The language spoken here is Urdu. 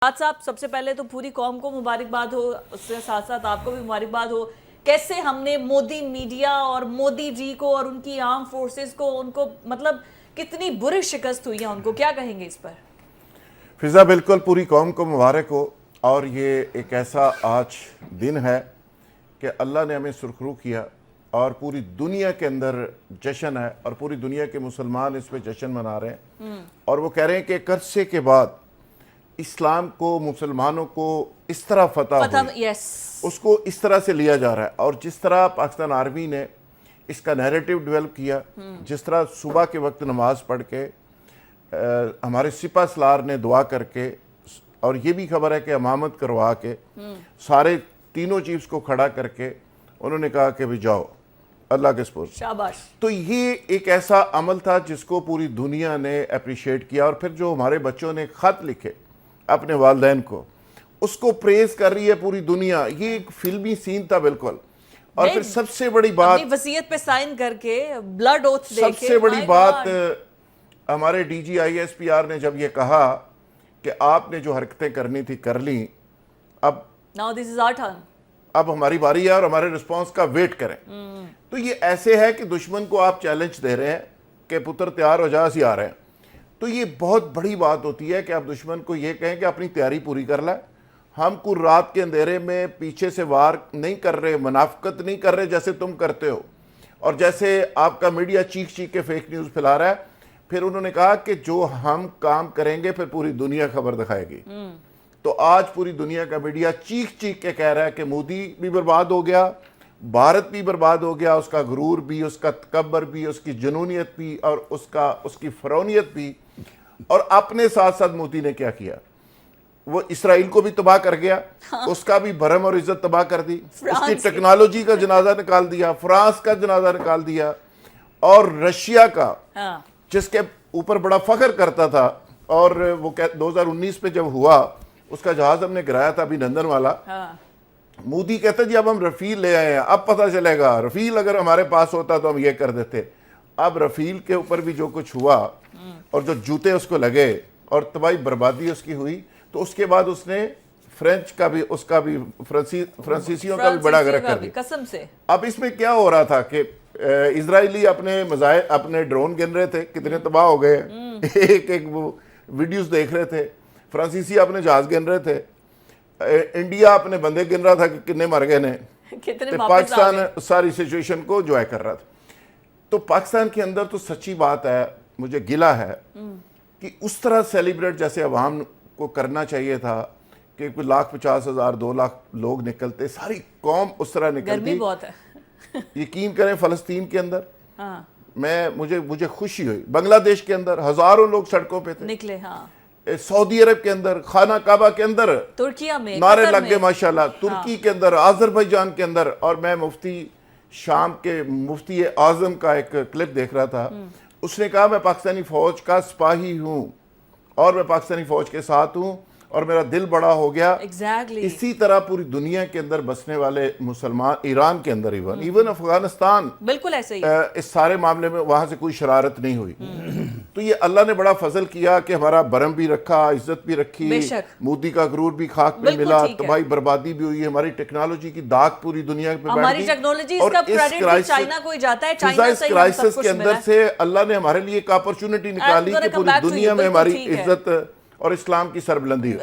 صاحب سب سے پہلے تو پوری قوم کو مبارکباد ہو، اس کے ساتھ ساتھ آپ کو بھی مبارکباد ہو۔ کیسے ہم نے مودی میڈیا اور مودی جی کو اور ان کی عام فورسز کو ان کو مطلب کتنی بری شکست ہوئی ہے، ان کو کیا کہیں گے اس پر؟ فضا بالکل پوری قوم کو مبارک ہو، اور یہ ایک ایسا آج دن ہے کہ اللہ نے ہمیں سرخرو کیا اور پوری دنیا کے اندر جشن ہے، اور پوری دنیا کے مسلمان اس پہ جشن منا رہے ہیں، اور وہ کہہ رہے ہیں کہ ایک عرصے کے بعد اسلام کو، مسلمانوں کو اس طرح فتح ہوئی، اس کو اس طرح سے لیا جا رہا ہے۔ اور جس طرح پاکستان آرمی نے اس کا نیریٹو ڈیولپ کیا، جس طرح صبح کے وقت نماز پڑھ کے ہمارے سپہ سالار نے دعا کر کے، اور یہ بھی خبر ہے کہ امامت کروا کے سارے تینوں چیفز کو کھڑا کر کے انہوں نے کہا کہ بھی جاؤ اللہ کے سپورٹ، شاباش۔ تو یہ ایک ایسا عمل تھا جس کو پوری دنیا نے اپریشیٹ کیا، اور پھر جو ہمارے بچوں نے خط لکھے اپنے والدین کو، اس کو پریز کر رہی ہے پوری دنیا۔ یہ ایک فلمی سین تھا بالکل۔ اور پھر سب سے بڑی بات، اپنی وصیت پہ سائن کر کے بلڈ اوتھ دے کے، سب سے بڑی بات ہمارے D G I S P R نے جب یہ کہا کہ آپ نے جو حرکتیں کرنی تھی کر لیں، اب now this is our turn، اب ہماری باری ہے اور ہمارے رسپانس کا ویٹ کریں۔ تو یہ ایسے ہے کہ دشمن کو آپ چیلنج دے رہے ہیں کہ پتر تیار ہو جا، اسی آ رہے ہیں۔ تو یہ بہت بڑی بات ہوتی ہے کہ آپ دشمن کو یہ کہیں کہ اپنی تیاری پوری کر لیں۔ ہم کو رات کے اندھیرے میں پیچھے سے وار نہیں کر رہے، منافقت نہیں کر رہے جیسے تم کرتے ہو، اور جیسے آپ کا میڈیا چیخ چیخ کے فیک نیوز پھیلا رہا ہے۔ پھر انہوں نے کہا کہ جو ہم کام کریں گے پھر پوری دنیا خبر دکھائے گی۔ تو آج پوری دنیا کا میڈیا چیخ چیخ کے کہہ رہا ہے کہ مودی بھی برباد ہو گیا، بھارت بھی برباد ہو گیا، اس کا غرور بھی، اس کا تکبر بھی، اس کی جنونیت بھی، اور اس کی فرعونیت بھی۔ اور اپنے ساتھ ساتھ مودی نے کیا کیا؟ وہ اسرائیل کو بھی تباہ کر گیا، اس کا بھی بھرم اور عزت تباہ کر دی، اس کی ٹیکنالوجی کا جنازہ نکال دیا، فرانس کا جنازہ نکال دیا، اور رشیا کا جس کے اوپر بڑا فخر کرتا تھا، اور وہ 2019 پہ جب ہوا اس کا جہاز ہم نے گرایا تھا ابھی لندن والا، مودی کہتا جی اب ہم رفیل لے آئے ہیں، اب پتہ چلے گا رفیل اگر ہمارے پاس ہوتا تو ہم یہ کر دیتے۔ اب رفیل کے اوپر بھی جو کچھ ہوا اور جو جوتے اس کو لگے اور تباہی بربادی اس کی ہوئی، تو اس کے بعد اس نے فرینچ کا بھی، اس کا بھی، فرانسیسیوں کا بھی بڑا غرق کر دیا قسم سے۔ اب اس میں کیا ہو رہا تھا کہ اسرائیلی اپنے ڈرون گن رہے تھے، کتنے تباہ ہو گئے، ایک ایک وہ ویڈیوز دیکھ رہے تھے، فرانسیسی اپنے جہاز گن رہے تھے، انڈیا اپنے بندے گن رہا تھا کہ کتنے مر گئے نے، پاکستان ساری سچویشن کو جو ہے کر رہا تھا۔ تو پاکستان کے اندر تو سچی بات ہے، مجھے گلہ ہے کہ اس طرح سیلیبریٹ جیسے عوام کو کرنا چاہیے تھا کہ کوئی 1,50,000 2,00,000 لوگ نکلتے، ساری قوم اس طرح نکلتی۔ گرمی بہت ہے، یقین کریں فلسطین کے اندر مجھے خوشی ہوئی، بنگلہ دیش کے اندر ہزاروں لوگ سڑکوں پہ تھے نکلے، سعودی عرب کے اندر، خانہ کعبہ کے اندر، ترکیہ میں نعرے لگ گئے ماشاءاللہ، ترکی کے اندر، آذربائیجان کے اندر۔ اور میں مفتی شام کے مفتی اعظم کا ایک کلپ دیکھ رہا تھا، اس نے کہا میں پاکستانی فوج کا سپاہی ہوں اور میں پاکستانی فوج کے ساتھ ہوں اور میرا دل بڑا ہو گیا۔ اسی طرح پوری دنیا کے اندر بسنے والے مسلمان، ایران کے اندر ایون افغانستان، بالکل ایسے ہی اس سارے معاملے میں وہاں سے کوئی شرارت نہیں ہوئی۔ تو یہ اللہ نے بڑا فضل کیا کہ ہمارا برم بھی رکھا، عزت بھی رکھی، مودی کا غرور بھی خاک میں ملا، تباہی بربادی بھی ہوئی، ہماری ٹیکنالوجی کی داغ پوری دنیا پہ بیٹھ گئی، اور اس کرائسس کے اندر سے اللہ نے ہمارے لیے ایک اپرچونٹی نکالی کہ پوری دنیا میں ہماری عزت اور اسلام کی سربلندی ہو۔